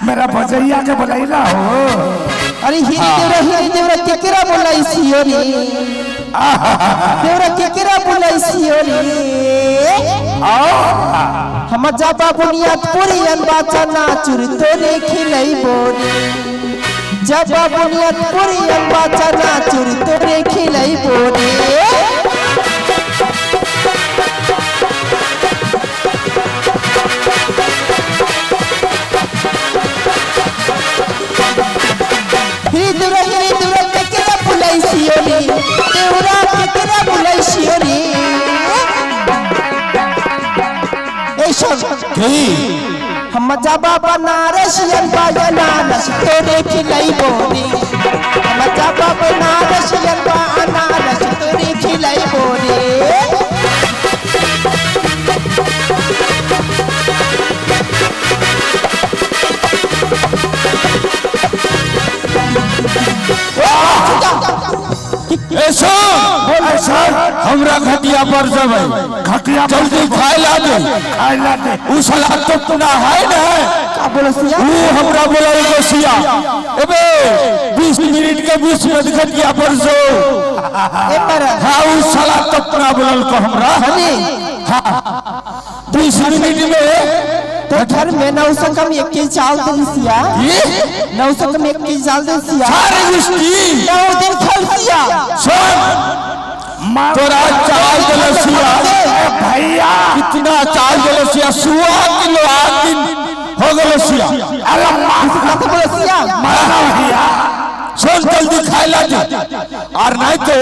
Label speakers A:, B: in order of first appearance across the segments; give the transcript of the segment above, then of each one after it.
A: मेरा भजैया के बुलाइला हो।
B: अरे हिरी देवरा केकरा बुलाई सियोरी देवरा केकरा बुलाई सियोरी हम जाबा बुनियाद पूरी अनबाचा नाचुर तोरे खिलाई बोरी जाबा बुनियाद पूरी अनबाचा नाचुर तोरे खिलाई बोरी देवरा केकरा बुलाई सियोरी देवरा केकरा बुलाई सियोरी हम जाबा बनारस बनारस तोरे खिलाई बोरी हम जाबा बनारस बनारस तोरे खिलाई बोरी
C: ऐसा हमरा घटिया पर जब
A: घटिया
C: जल्दी खाए ला दे उ सलाह तो ना है ना
B: का बोलो सिया
C: उ हमरा बोला एगो सिया एबे 20 मिनट के 20 मिनट घटिया पर जो
B: ए पर
C: हां उ सलाह तो ना बोलल को हमरा
B: हनी
C: हां 20 मिनट में
B: तो घर में 900 कम एक के चावल दे सिया 900 कम एक के चावल दे सिया
C: सारे गुस्ती
B: 9 दिन खल सिया
C: सुन तोरा चावल दलसिया
A: भैया
C: कितना चावल दलसिया 100 किलो 8 दिन हो गलसिया
A: अरे
B: का बोलो सिया
A: भैया
C: सुन जल्दी खाए ला दे और नहीं तो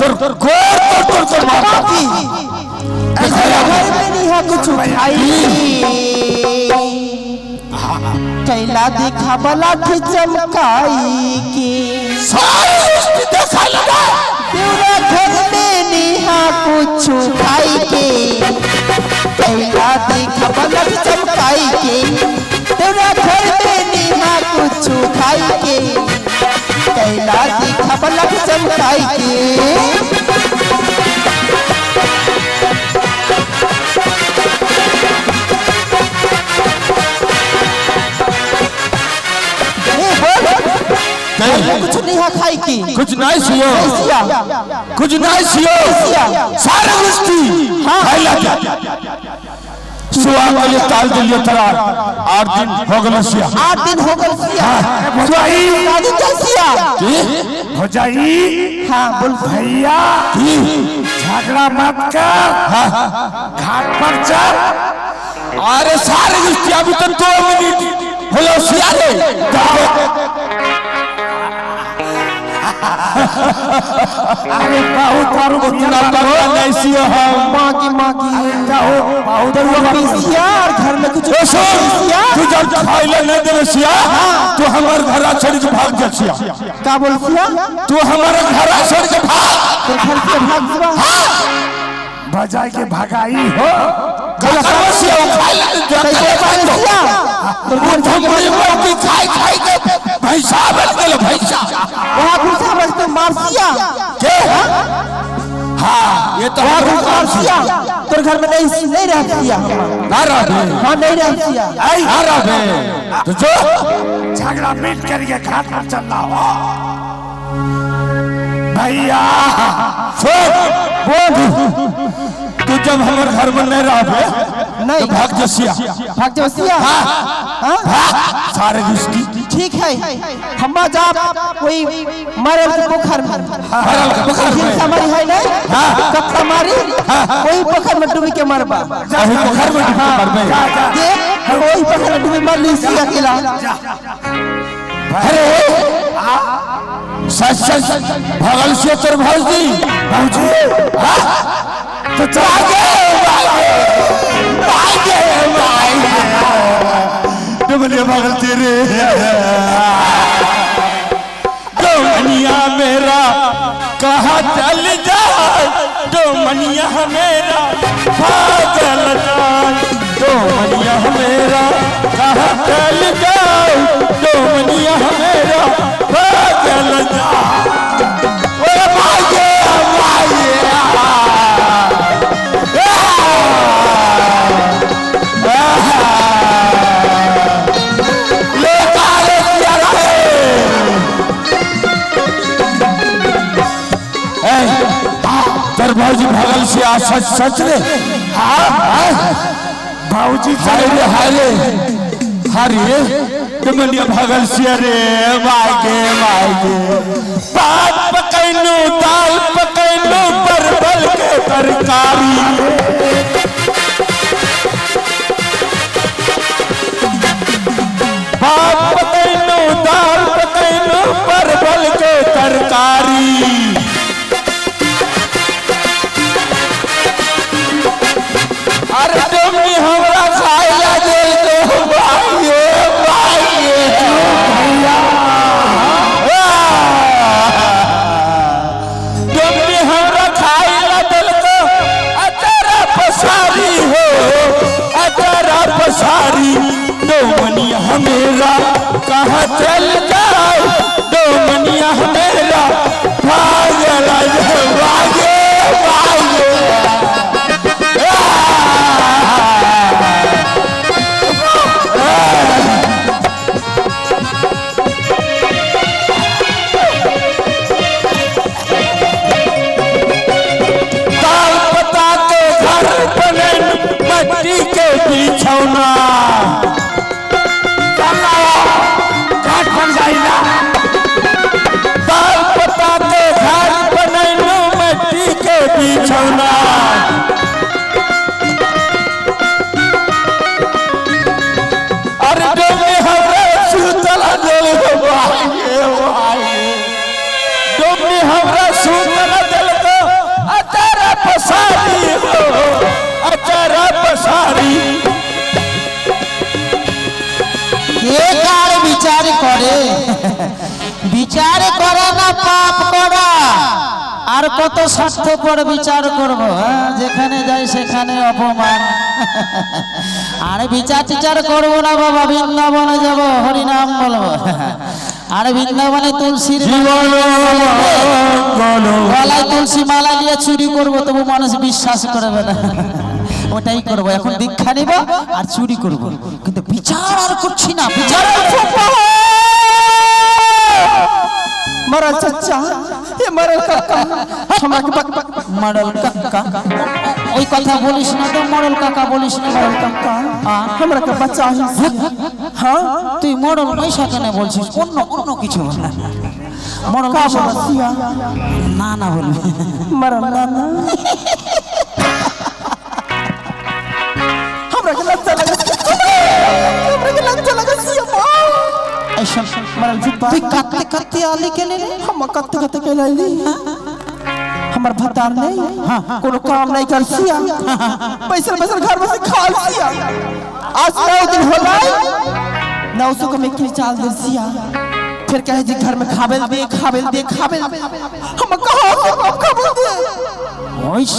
C: तोर गोर तोर मार
B: घर में नहीं है कुछ खाई कैला देखा बला के चमकाई की
C: सारी देखा लगा
B: देवरा घर में नहीं है कुछ खाई के कैला देखा बला के चमकाई के देवरा घर में नहीं है कुछ खाई के कैला देखा बला के चमकाई के कुछ नहीं है खाई की
C: कुछ नहीं सियो कुछ नहीं सियो सारे गुस्ती खाए ला दे सुआ वाले ताल दिलिए तरा 8 दिन हो गलसिया
B: 8 दिन हो गल सिया
A: भजाई
B: दादी कैसिया
A: भजाई
B: हां बोल
A: भैया झगड़ा मत कर घाट पर चल
C: अरे सारे गुस्ती अभी तो 2 मिनट होलो सिया रे
A: अरे बहुत और
C: उतना बड़ा नहीं सियो हम
B: मागी
A: बहुत
B: सिया और घर में कुछ
C: सिया तू जब खाइले नहीं दे सिया तू हमार घर छोड़ के भाग जा सिया
B: का बोल सिया
C: तू हमारे घर छोड़ के भाग
B: तो घर से भाग जवा
A: भजाई के भगाई हो
C: सिया खाइले
B: कैसे बात सिया तो
C: हम खाई के भैंसा बन गेल भैंसा
B: वहां घुसा बस तो मार सिया
C: के हां ये तो
B: मार सिया तो घर में नहीं रह सिया
C: ना रहे
B: हां नहीं रह सिया
C: ना रहे तो जो
A: झगड़ा मिट करके घाट पर चलना हो भैया
C: तू जब हमारे घर में नहीं रहे
B: नहीं
C: तो भाग जसिया
B: हां
C: सारे गुस्ती
B: ठीक है हम जा कोई मरल के पोखर में हमारी है नहीं कब हमारी कोई पोखर में डूब के मरबा
C: पोखर में मरबे
B: देख कोई पोखर में डूब मर ली सी अकेला
C: अरे सच भगल से तोर भौजी तो डुबलिया भगल तेरे डोमनिया मेरा कहाँ चल जाए डोमनिया मेरा पागल जाए डोमनिया मेरा कहाँ चल जाए डोमनिया मेरा पागल जाए क्या सच सच रे?
A: भाऊजी
C: हाय रे हाय रे हरे डमनिया भगल से रे मागे मागे भात पकैनो दाल पकैनो परवल के तरकारी भात पकैनो दाल पकैनो परवल के तरकारी अरे डमनी हमरा खाइला दे दो भाइये भाइये डमनी हमरा खाइला दे दो अचारा पसारी हो अचारा पसारी डोमनिया मेरा कहाँ चल जाओ डोमनिया मेरा भागला भागे भागे दाल पता के घर बने मट्टी के बिछौना दाल पता के घर बने मट्टी के बिछौना अरे डोमे हमरे सुतला दिल को भाइये भाइये डोमे हमरा सुतला दिल को अचारा पसारी हो अचारा पसारी
B: বিচার করে বিচার করে না পাপ করা আর কত স্বার্থপর বিচার করব যেখানে যাই সেখানে অপমান আর বিচার টিচার করব না বাবা বৃন্দাবনে যাব হরিনাম বলবো আর বৃন্দাবনে তুলসীর গলায় তুলসী মালা নিয়ে চুরি করব তবু মানুষ বিশ্বাস করবে না ওটাই করব এখন দীক্ষা নিব আর চুরি করব কিন্তু বিচার আর করছি না বিচার मरल चाचा ये मरल काका हमरा के मरल काका ओई कथा बोलिस ना तो मरल काका बोलिस ना मरल काका हमरा के बच्चा हां তুই মরল পয়সা কেন বলছিস অন্য অন্য কিছু বল মরল পয়সা না না বলবি মরল না हमरा के लज्जा लगा हमरा के लज्जा लगा सिया ऐसा मरल जुब्बा तू कत्ते कत्ते आली के ले हम कत्ते कत्ते के ले हमर भतार नहीं कोनो काम नहीं कर सिया पैसा पैसा घर में से खा सिया आज 9 दिन होला 900 के में की चाल दे सिया फिर कहे जी घर में खाबेल दे हम कहां से कब खाबेल दे ओइस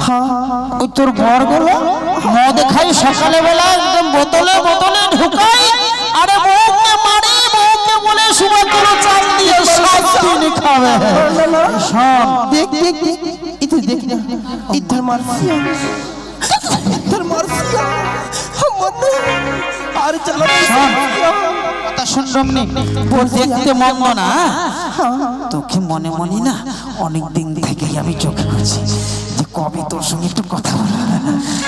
B: हां ওই তোর বড় গলো মদ খাই সকালে বেলা একদম বোতলে বোতলে ঢুকাই আরে বউকে মারি বউকে বলে সুবর্ণ চাল দিয়ে সব দিন খাবে শোন দেখ इधर मारसिया हम আর চল কথা শুনরমনি বল দেখতে মন্দ না তোকে মনে মনে না অনেক দিন থেকে আমি চোখে করছি যে কবে তোর সঙ্গে একটু কথা বলবো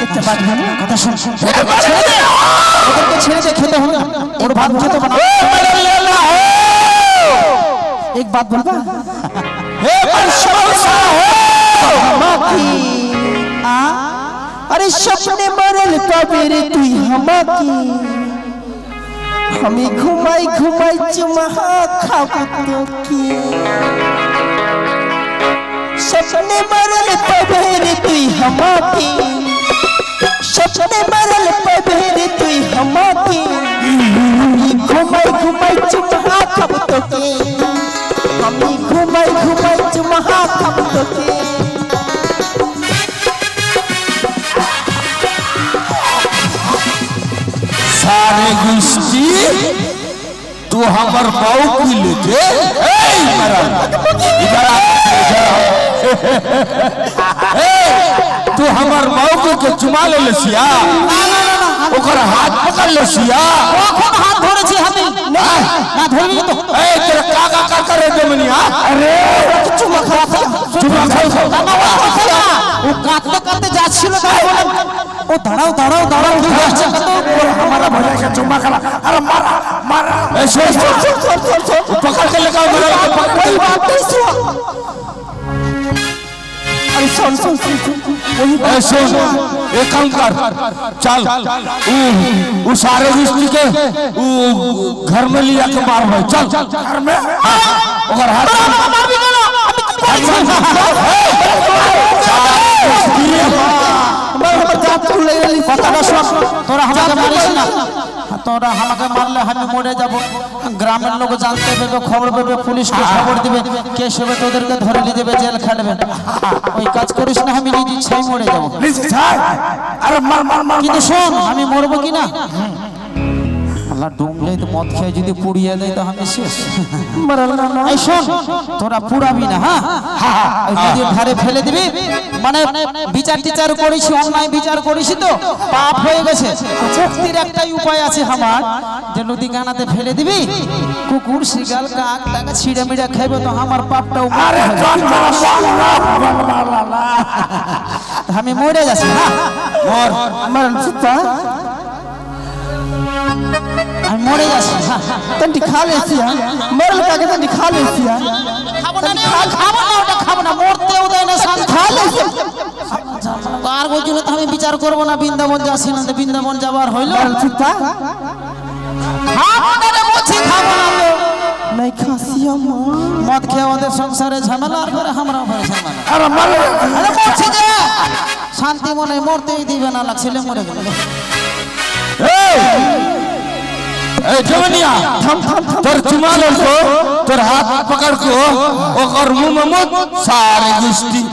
B: একটা বাত বল কথা শুন ওদেরকে ছেড়ে দে খেতে হবে ওর ভাত খেতে বানা एक बात बोलबा हे बरसा हमाकी अरे सपने मरल कबीर तू हमाकी हमें घुमाई चुमहा खाबतो की सपने मरल कबीर तू हमाकी सपने मरल कबीर तू हमाकी घुमाई चुमहा खाबतो की हमें घुमाई चुमहा खाबतो की
C: सारे गुस्ती तू हमर बाऊ की लेके तू हमर बाऊ के चुमा ले लसिया ओकर हाथ पकड़ लसिया
B: कौन हाथ धरे छी हमें ना धरबी तो
C: ए तेरा काका का करे जमनिया
B: अरे चुमा खा ও কাঁদতে কাঁদতে যাচ্ছিল তাই বলে ও দাঁড়াও দাঁড়াও দাঁড়াও কি হচ্ছে কত
A: हमारा भैया का चुम्मा खा अरे मारा मारा
C: ऐसे पकड़ के लगाओ मेरा
B: कोई बात नहीं सुन अरे सुन सुन
C: ऐसे एक काम कर चल वो सारे रिश्ते के वो घर में लिया के मार भाई चल
A: घर में
C: अगर हाथ
B: मार भी गलो हमर जात तू ले ली पता ना सुन तोरा हमके मारिस ना तोरा हमके मारले हम मरे যাব গ্রামের লোক জানতে পাবে খবর পাবে পুলিশ কে খবর দিবে কেস হবে তোদেরকে ধরে নিয়ে যাবে জেল খাটবে ওই কাজ করিস না আমি নিজে ছাই মরে যাব
A: अरे मार मार मार
B: কিন্তু শোন আমি মরব কি না আল্লাহ ডুমলে তো মদ খেয়ে যদি পুড়িয়ে দেয় তো আমি শেষ মরল না এই শোন তোরা পুরাবি না হ্যাঁ ওই নদীর ধারে ফেলে দিবি মানে বিচার টিচার করেছি অন্যায় বিচার করেছি তো পাপ হয়ে গেছে মুক্তির একটাই উপায় আছে আমার যে নদী কানাতে ফেলে দিবি কুকুর শিগাল কাক টাকা ছিড়ে মিড়ে খাইবে তো আমার পাপটাও
A: अरे
B: আমি মরে যাচ্ছি হ্যাঁ
C: और
B: মরণ সুতা আমি মরে যাচ্ছি তন্টি খা লেছি মরল কাকে তন্টি খা লেছি খাবো না ওটা খাবো না মরতেও দেয় না সাথে খা লেছি আর ওই জন্য তো আমি বিচার করবো না বৃন্দাবন যাচ্ছি না তো বৃন্দাবন যাবার হইলো চিন্তা খাবো না বলছি খাবো না নাই খাসিয়া মদ খেয়ে ওদের সংসারে ঝামেলা আর করে আমরা ঘরে ঝামেলা
A: अरे मार
B: আরে বলছি যে শান্তি মনে মরতেই দিবে না ছেলে মরে গেল
C: ए जवनिया तोर चुमाल को तोर हाथ पकड़ को और मुंह में मुत सारे गुस्ती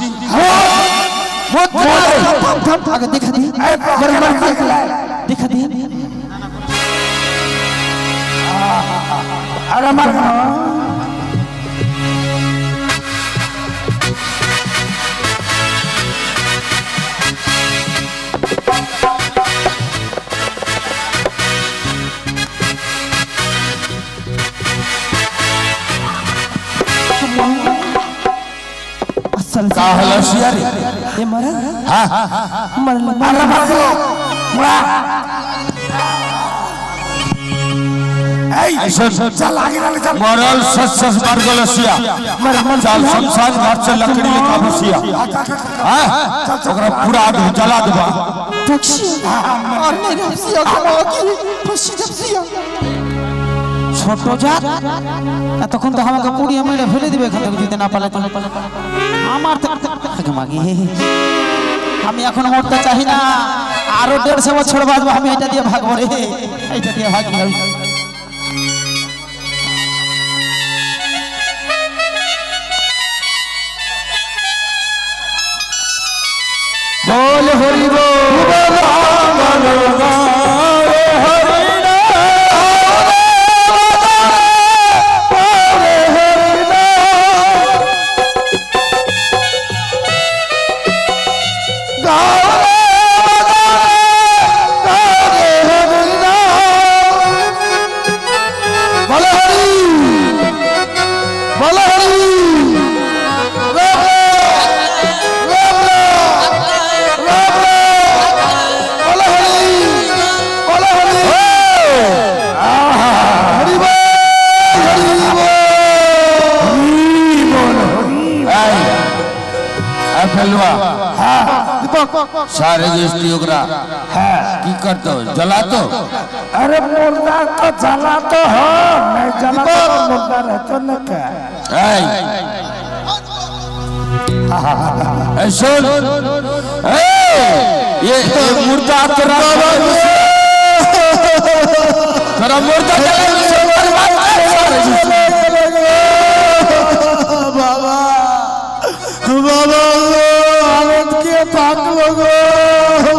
C: मुत
B: थम आगे दिखा दी दिखा दी
A: अरे मार
C: का हलसिया रे
B: ये मरा
C: हां
A: अरे मार दो मुड़ा
C: ऐसे
A: चल आगे ना चल
C: मरल सस सस मार गलसिया चल शमशान घाट से लकड़ी लेके बसिया हां ओकरा पूरा आग जला देबा
B: और नहीं रसिया को की फसी जपसिया ছোট জাত এতক্ষণ তো আমাকে পুড়িয়ে মেরে ফেলে দিবে এখান থেকে যদি না পালে তো আমার তো মাগি আমি এখন মরতে চাই না আরো 150 বছর বাঁচবো আমি এটা দিয়ে ভাগবো রে এটা দিয়ে ভাগি
C: बोल हरि बोल सारे गोष्ठी ओकरा की करतो जला तो
A: अरे मुर्दा तो जला तो हो नहीं जला तो मुर्दा रहता न क्या
C: सुन ये मुर्दा तेरा मुर्दा
B: बाबा बाबा आनंद के पाक लोगो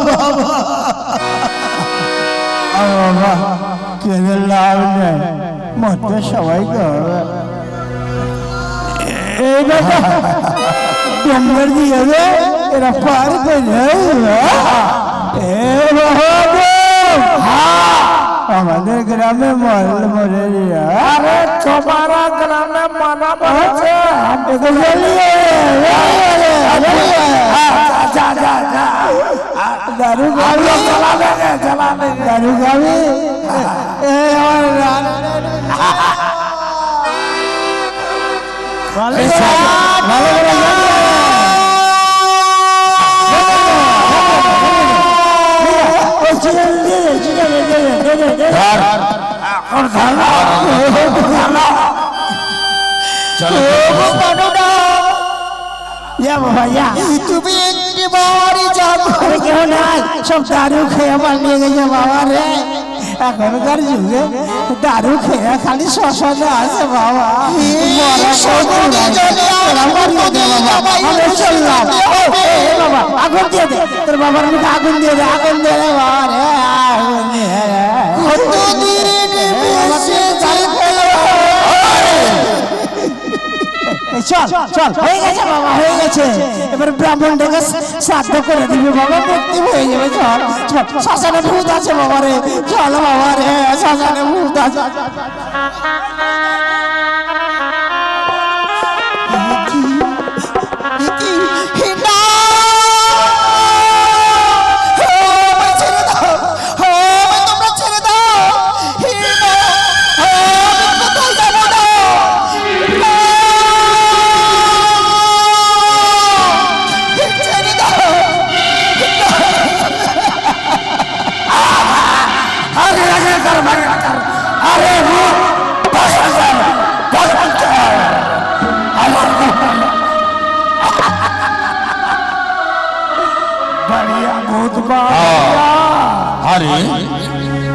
B: बाबा बाबा के लाल ने मत सवाई कर ए बेटा डंगर दिए रे तेरा पार कर ए बहादुर हां
A: আমাদের গ্রামে মহল মরে রিয়া
C: अरे तुम्हारा ग्राम में मना पड़े
A: हमको बोलिए
C: जा जा जा
A: दारू
C: हम लोग चला देंगे
A: दारू खावी
B: তুমি একটি বাড়ি যাবো
A: কেউ নাই সব দারু খেয়ে পালিয়ে গেছে বাবা রে এখনকার যুগে দারু খেয়ে খালি শ্মশানে আছে বাবা চললাম বাবা আগুন দিয়ে দে তোর বাবার মুখে আগুন দিয়ে দে আগুন দিয়ে দে বাবা রে চল চল হয়ে গেছে বাবা হয়ে গেছে এবার ব্রাহ্মণ ডেকে শ্রাদ্ধ করে দিবি বাবা মুক্তি হয়ে যাবে চল চল শ্মশানে ভূত আছে বাবা রে চল বাবা রে শ্মশানে ভূত আছে
C: अरे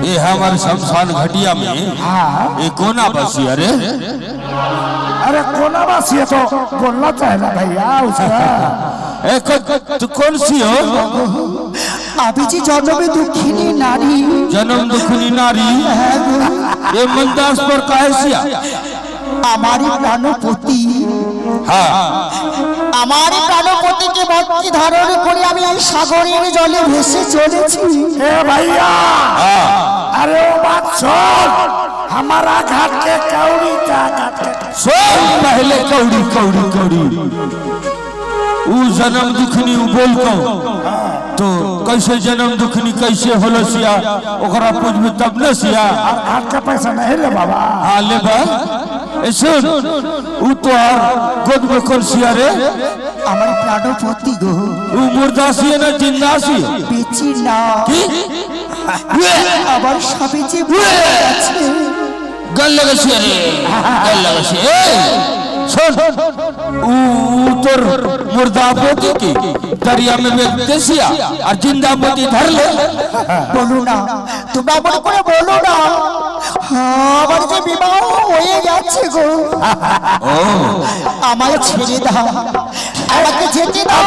C: ये हमारे शमशान घटिया में ये कोना बसी अरे
A: अरे कोना बासी है तो बोलना चाहिए भैया उसका
C: तू कौन सी हो
B: अभी जी जन्म दुखिनी नारी
C: जन्म दुखिनी नारी ये मंदास पर काहे
B: हमारी प्राणपति
C: हाँ
B: हमारी प्राणपति के भक्ति धारण করে আমি এই সাগরের জলে ভেসে চলেছি
A: ए भैया अरे वो बात छोड़ हमारा घाट के कौड़ी का घाट के
C: सुन पहले कौड़ी कौड़ी कौड़ी उ जन्म दुखनी बोल को तो कैसे जन्म दुखनी कैसे होलो सिया ओकरा पूछबे तब न सिया
A: घाट का पैसा नहीं ले बाबा
C: हां ले बा ए सुन उ तो गोद में कौन सिया रे
B: আমার প্রাণপতি গো
C: उ मुर्दा सिया ना जिंदा सिया
B: বেঁচে না
C: की
B: আবার সবে যে আছে
C: गल लगे सिया रे गल लगे सिया सुन उ तोर मुर्दा पोती की दरिया में बेचते सिया और जिंदा पोती धर ले
B: বলো না তোমরা মনে করে বলো না আমার যে বিবাহ হয়ে যাচ্ছে গো
C: ओ
B: আমায় ছেড়ে দাও আমাকে যেতে দাও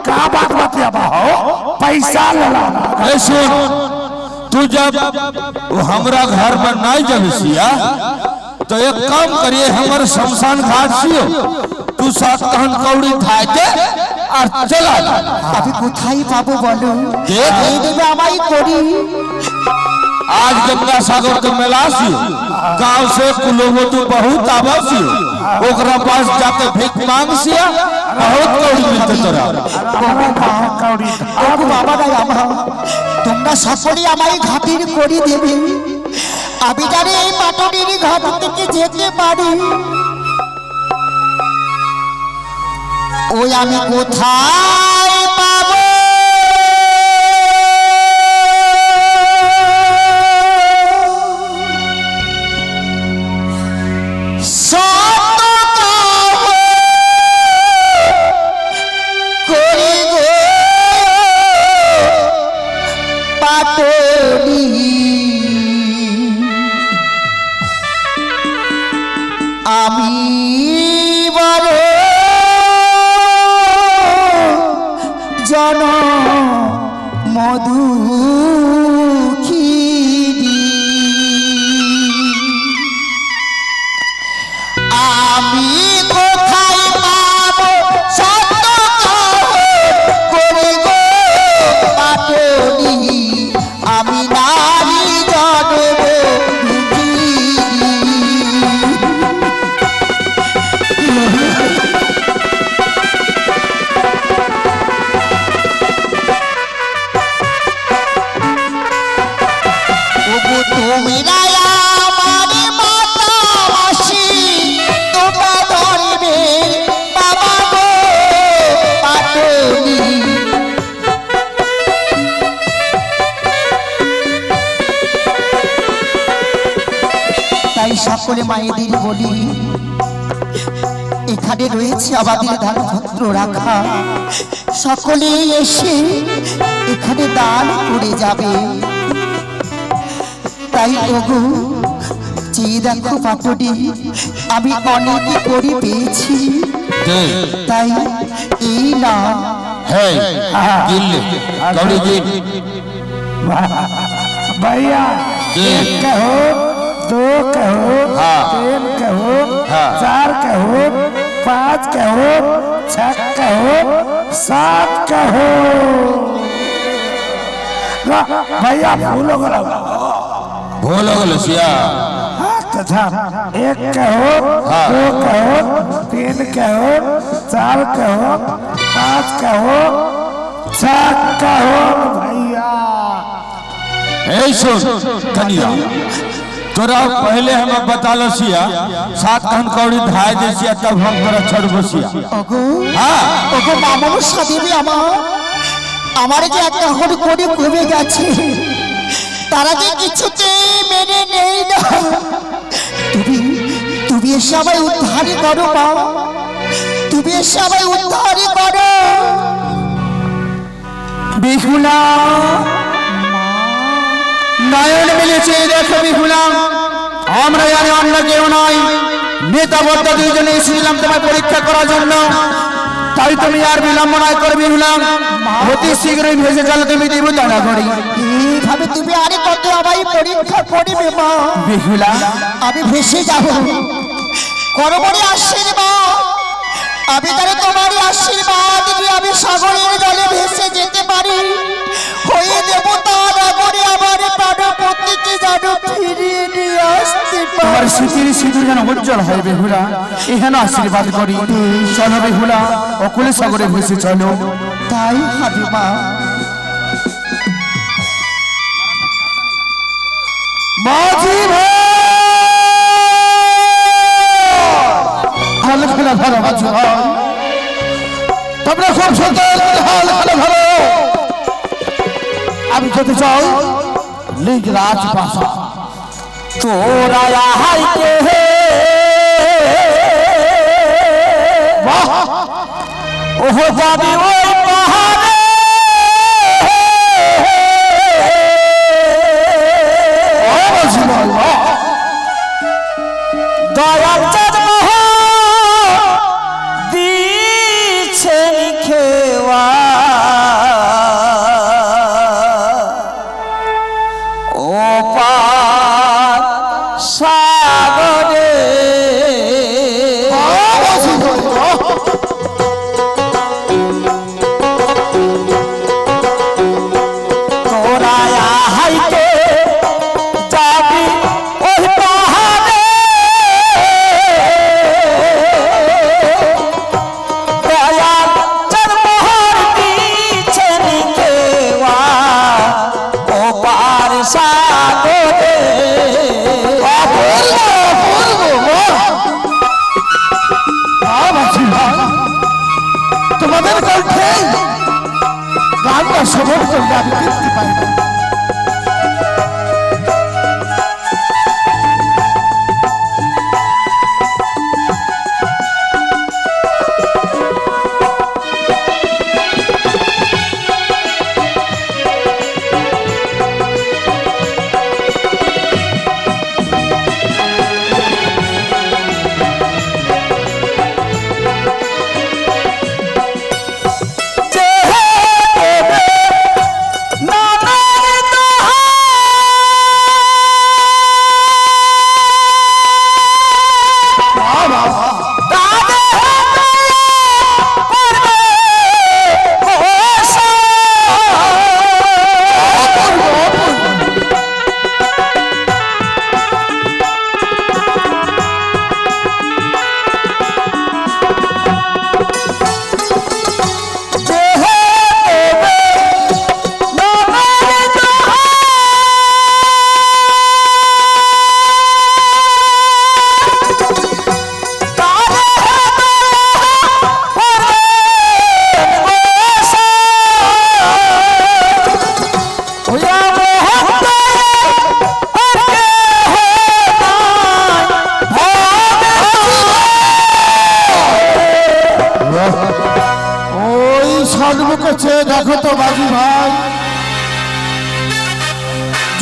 A: का बात बतिया हो पैसा ले ला
C: ए सुन तू जब वो हमरा घर में नहीं जब सिया तो एक काम करिए हमारे शमशान घाट सियो तू सात कहन कौड़ी खाए दे और चला
B: আমি কোথায় পাবো বলো
C: देख
B: এই দেবে আমায় করি
C: आज गंगा सागर के मेला सियो गांव से कुलोगो तू बहुत आवासियो ओकरा पास जाके भीख मांग सिया बहुत कौड़ी मिलते तोरा
A: कौड़ी
B: ওগো বাবা নাই আমার তোমরা সকলেই আমায় ঘাটির করি দেবে আমি জানি এই পাটনির ঘাট থেকে যেতে পারি ওই আমি কোথায় পাবো আমি বড় জন মধুখিনী আমি কোথায় পাবো সত্য করে গো পাটনি আমি নারী জনে তাই সকলে মায়েদের বলি এখানে রয়েছে আমাদের দানপত্র রাখা, সকলে এসে এখানে দান করে যাবে। তাই ওগো চেয়ে দেখো পাটনি, আমি অনেক করে পেয়েছি, তাই এই না
A: भैया एक कहो, दो कहो, तीन कहो, चार कहो, पाँच कहो, छह कहो, सात कहो। भैया फूलों को
C: लसिया
A: तथा एक कहो, दो कहो, तीन कहो, चार कहो, पाँच कहो, छह कहो। भैया
C: कनिया तोरा पहले हमें बता लसिया 7 कहन कौड़ी धाय देसिया तब हम तोरा छोड़ बसिया।
B: ओगो ओगो মামুর সাথে আমার যে একটা হড় করে কমে গেছে, তারা যে কিছুতে মেনে নেই না। তুমি সবাই উদ্ধার করো মা, তুমি সবাই উদ্ধার করো।
C: বিহুলা নয়ন মিলেছে দেখো বিহুলা, আমরা জানি অন্য কেউ নয়, নেতা বদ্ধ দুইজনে এসেছিলাম তোমার পরীক্ষা করার জন্য, তাই তুমি আর বিলম্ব নয় করবে বিহুলা, অতি শীঘ্রই ভেসে চলো তুমি দেবতা না করি।
B: এইভাবে তুমি আরে কত আমায় পরীক্ষা করবে মা
C: বিহুলা?
B: আমি ভেসে যাব, করবনি আশীর্বাদ, আমি তাহলে তোমারই আশীর্বাদ নিয়ে আমি সাগরের জলে ভেসে যেতে পারি, হয়ে দেবতা নগরে আমার প্রাণপতিকে যেন ফিরিয়ে নিয়ে আসতে পারি।
C: তোমার স্মৃতির সিঁদুর যেন উজ্জ্বল হয় বেহুলা, এখানে আশীর্বাদ করি। চলো বেহুলা, অকুলে সাগরে ভেসে চলো।
B: তাই হবে মা।
C: মাঝি ভাই হাল খেলা ভালো, মাঝি ভাই তোমরা খুব সুন্দর হাল খেলা ভালো। আমি যেতে চাই লিগ রাজপাশা, তোরা হাইতে ওহ যাবি ওই পাহাড়ে, দয়াল চাঁদ দিছে খেওয়া, ও পার সাগরে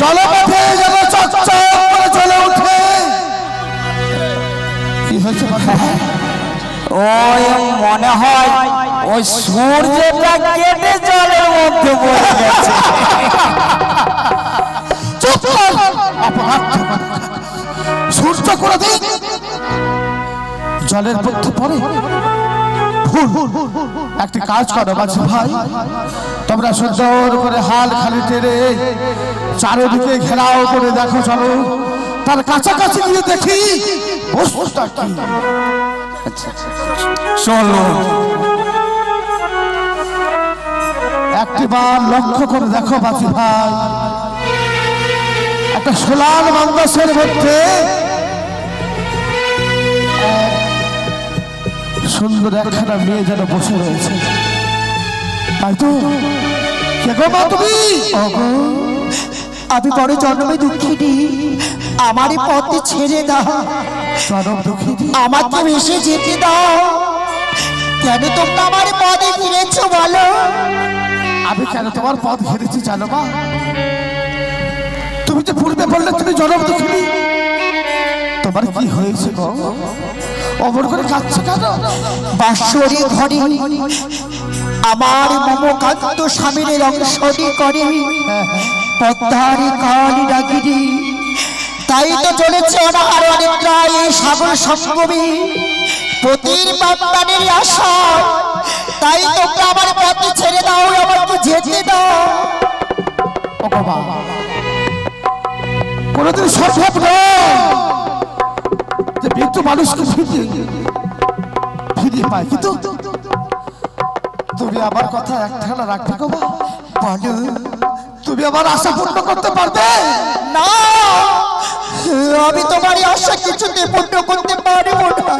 C: জলপথে যেন চকচক করে চলে উঠে। কি হয়েছে
A: ওই মনে হয় ওই সূর্যটা কেটে জলের মধ্যে পড়ে গেছে।
C: সূর্য করে দিন জলের মধ্যে পড়ে। একটি কাজ করো মাঝি ভাই, তোমরা সুন্দর করে হাল খালি টেনে চারিদিকে ঘেরাও করে দেখো, চলো তার কাছাকাছি গিয়ে দেখি বস্তুটা কি।
A: চলো
C: একটিবার লক্ষ্য করে দেখো মাঝি ভাই, একটা সোলার বাংলাদেশের মধ্যে সুন্দর একখানা মেয়ে যেন বসে রয়েছে, তাই তো? কে গো মা তুমি?
B: আমি বড় জন্মে দুঃখিনী, আমারই পথে ছেড়ে দাও।
C: জনম দুঃখিনী,
B: আমাকে বেশি যেতে দাও। কেন তোমরা আমার পথে ফিরেছো বলো?
C: আমি কেন তোমার পথ ঘিরেছি জানো মা? তুমি যে পূর্বে বললে তুমি জনম দুঃখিনী, তোমার কি হয়েছে গো? অমর করে কাঁদছো কেন?
B: বাঁশরি ঘরে আমার মমকান্ত স্বামীর অংশটি করে পদ্মারি কালী ডাকিনি, তাই তো চলেছে অনাহার অনিদ্রায় সাগর সঙ্গমী পতির পাপ্পানের আশা। তাই তোমরা আমার পথে ছেড়ে দাও, আমাকে যেতে দাও।
C: ও বাবা, কোনদিন সম্ভব নয় যে মৃত্যু মানুষকে ফিরিয়ে পায়, কিন্তু তুমি আমার কথা একটানা রাখবে গো মা?
B: বলো,
C: তুমি আমার আশা পূর্ণ করতে পারবে?
B: না, আমি তোমার আশা কিছুতে পূর্ণ করতে পারবো না।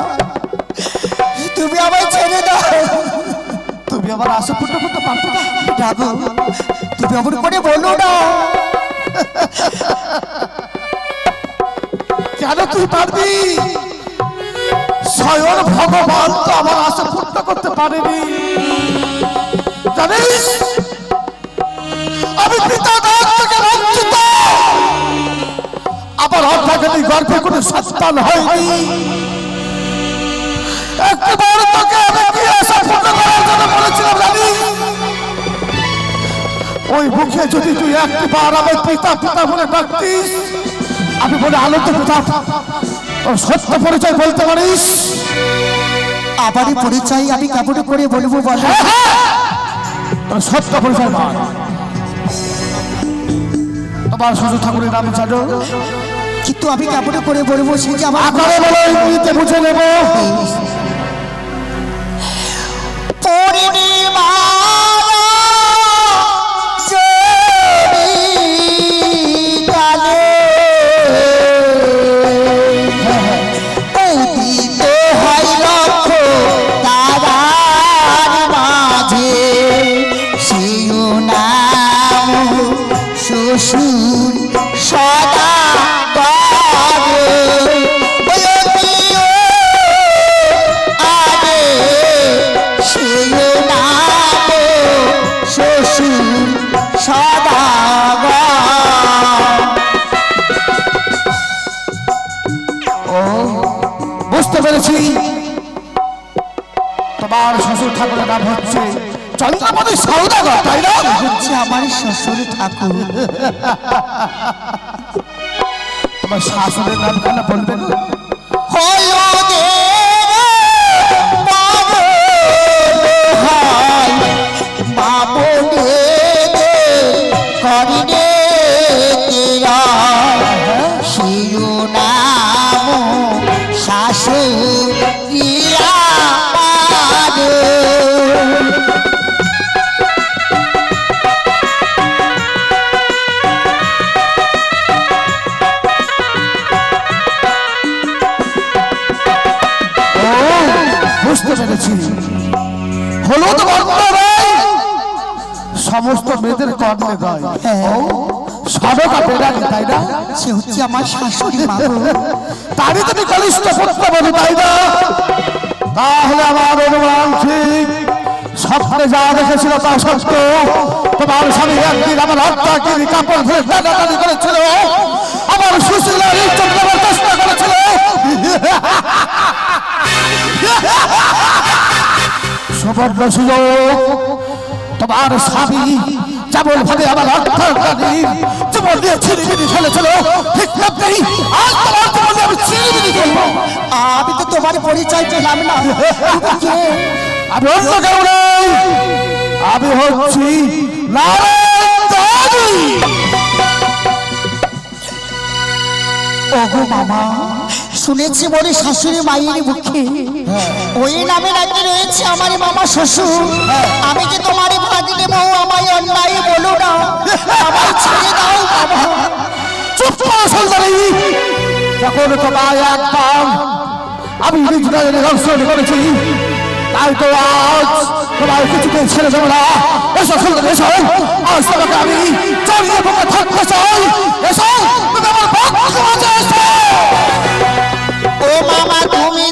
B: তুমি আমায় ছেড়ে দাও।
C: তুমি আমার আশা পূর্ণ করতে পারবে না?
B: রাগো, তুমি অমন করে বলো না।
C: কেন তুই পারবি? স্বয়ং ভগবান তো আমার আশা পূর্ণ করতে পারেনি, জানিস? আমি পিতা থেকে বঞ্চিত, আবার অর্ধাঙ্গিনী গর্ভে কোনো সন্তান হয়নি। একবার তোকে আমি কি আশা পূর্ণ করার জন্য বলেছিলাম জানিস? ওই মুখে যদি তুই একবার আমার পিতা পিতা বলে ডাকতিস, আমি বলে আনন্দ পেতাম। তোর সত্য পরিচয় বলতে পারিস?
B: আমারই পরিচয় আমি কেমন করে বলবো বলো?
C: তোর সত্য পরিচয় বল। তোমার শ্বশুর ঠাকুরের নাম জানো?
B: কিন্তু আমি কেমন করে বলবো সে যে আমার
C: আকারে বলো, ইংরেজিতে বুঝে নেব।
B: পূর্ণিমা
C: তোমার শ্বশুর ঠাকুরের নাম হচ্ছে চন্দ্রপতি সওদাগর, তাই না?
B: হচ্ছে আমার শ্বশুর ঠাকুর।
C: তোমার শাশুড়ির নাম কেন বলবে না? হলুদ সমস্ত মেয়েদের কর্ণে দেয়, সবকা বেড়ালি, তাই না?
B: সে হচ্ছে আমার শাশুড়ি মা।
C: তারই তুমি কনিষ্ঠ পুত্র বলি, তাই না? তাহলে আমার অনুমান ঠিক, স্বপ্নে যা দেখেছিল তা সত্য। তোমার স্বামী একদিন আমার হত্যাকে কাপড় ধরে টানাটানি করেছিল, আমার সুশীলার ইজ্জত নেবার চেষ্টা করেছিল। সুবর্ণ সুযোগ তোমার স্বামী যেমন ভাবে আমার হত্যাকারীর জীবন দিয়ে ছিনিমিনি ফেলেছিল, ঠিক তেমনি আজ তোমার জীবন দিয়ে আমি ছিনিমিনি ফেলবো।
A: আমি তো তোমার পরিচয় পেলাম না,
C: আমি অন্য কেউ নই, আমি হচ্ছি নারায়ণ দাদি।
A: ওগো মামা, শুনেছি বলে শাশুড়ি মায়ের মুখে ওই নামে নাকি রয়েছে আমার মামা শ্বশুর। আমি যে তোমার ভাগিনে বউ, আমায় অন্যায় বলো না, আমায় ছেড়ে দাও বাবা।
C: চুপ করো সুন্দরী, যখন তোমায় একবার আমি নিজ নয়নে দর্শন করেছি, তাই তো আজ তোমার কিছুতে ছেড়ে দেবো না। এসো সুন্দরী, এসো, আজ তোমাকে আমি জড়িয়ে বুকে থাকতে চাই। এসো, তুমি আমার পক্ষে মাঝে এসো।
A: ও মামা তুমি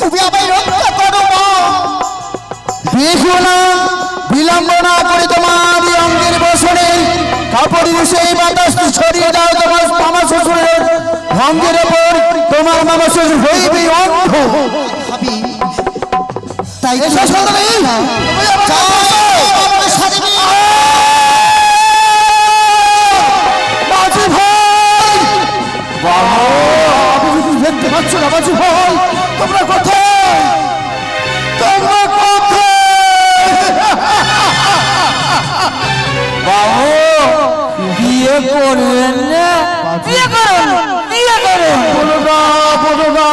A: তুমি আমায় রক্ষা করো মা।
B: দেখো না, বিলম্ব না করে তোমার অঙ্গের বসনে কাপড়ের সেই বাতাস ছড়িয়ে দাও তোমার মামা শ্বশুরের অঙ্গের ওপর। তোমার মামা শ্বশুর হইবে অন্ধ।
A: তাই
C: দেখতে পাচ্ছ না বাজু ভাই, তোমরা কোথায়? তোমরা
B: বাবু বিয়ে করবেন না? বিয়ে করুন, বিয়ে করুন।
C: বলো না, বলো না,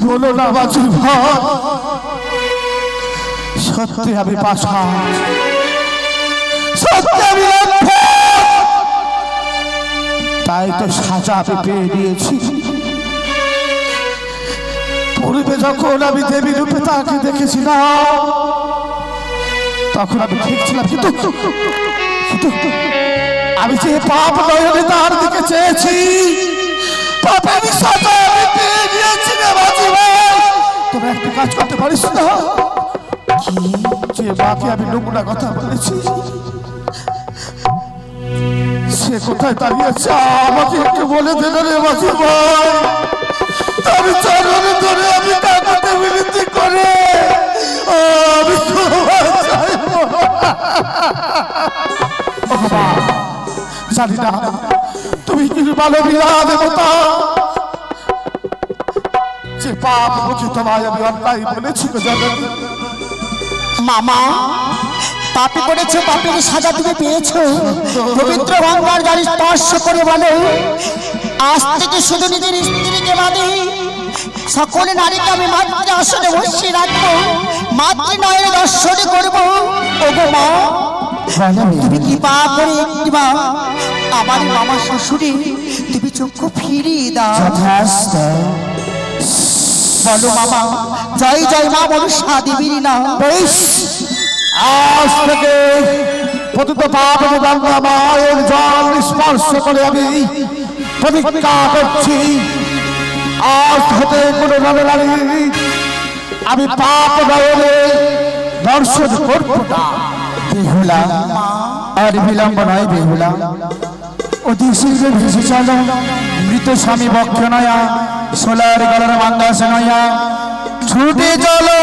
C: বলো না বাজু ভাই, সত্যি আমি পাশা, সত্যি আমি তাই তো সাজা আমি পেয়ে নিয়েছি। পূর্বে যখন আমি দেবী রূপে তাকে দেখেছিলাম তখন আমি ঠিক ছিলাম, কিন্তু আমি যে পাপ নয়নে তার দিকে চেয়েছি, পাপের সাজা আমি পেয়ে নিয়েছি রে বাজি ভাই। তোমরা একটা কাজ করতে পারিস না? যে মাকে আমি নোংরা কথা বলেছি সে কোথায় দাঁড়িয়েছে আমাকে একটু বলে দেন রে বাজি ভাই। আমি চরণে ধরে আমি কাকুতে বিনতি করে আমি জানি না তুমি কি ভালো বিনা দেবতা, যে পাপ মুখে তোমায় আমি অন্যায় বলেছি তো জানো
A: মামা। পাপে করেছো, পাপের সাজা তুমি পেয়েছো। পবিত্র গঙ্গার গাড়ি স্পর্শ করে বলো, আজ থেকে শুধু নিজের স্ত্রীকে বাদে সকল নারীকে আমি মাতৃ আসনে বসিয়ে রাখবো, মাতৃ নয়নে দর্শন করবো। ওগো মা, তুমি কৃপা করে একটি মা আমার মামা শ্বশুরে তুমি চক্ষু ফিরিয়ে দাও। বলো মামা, জয় জয় মা মনসা দেবীর নাম।
C: আজ থেকে পতিত পাপের গঙ্গা মায়ের জল স্পর্শ করে আমি প্রতিজ্ঞা করছি, আজ হতে কোনো নরনারী আমি পাপ নয়নে দর্শন করব না।
B: বেহুলা, আর বিলম্ব নয় বেহুলা, অতি শীঘ্র ভেসে চলো। মৃত স্বামী বক্ষ নয়া, সোলার গলার মান্দাস নয়া, ছুটে চলো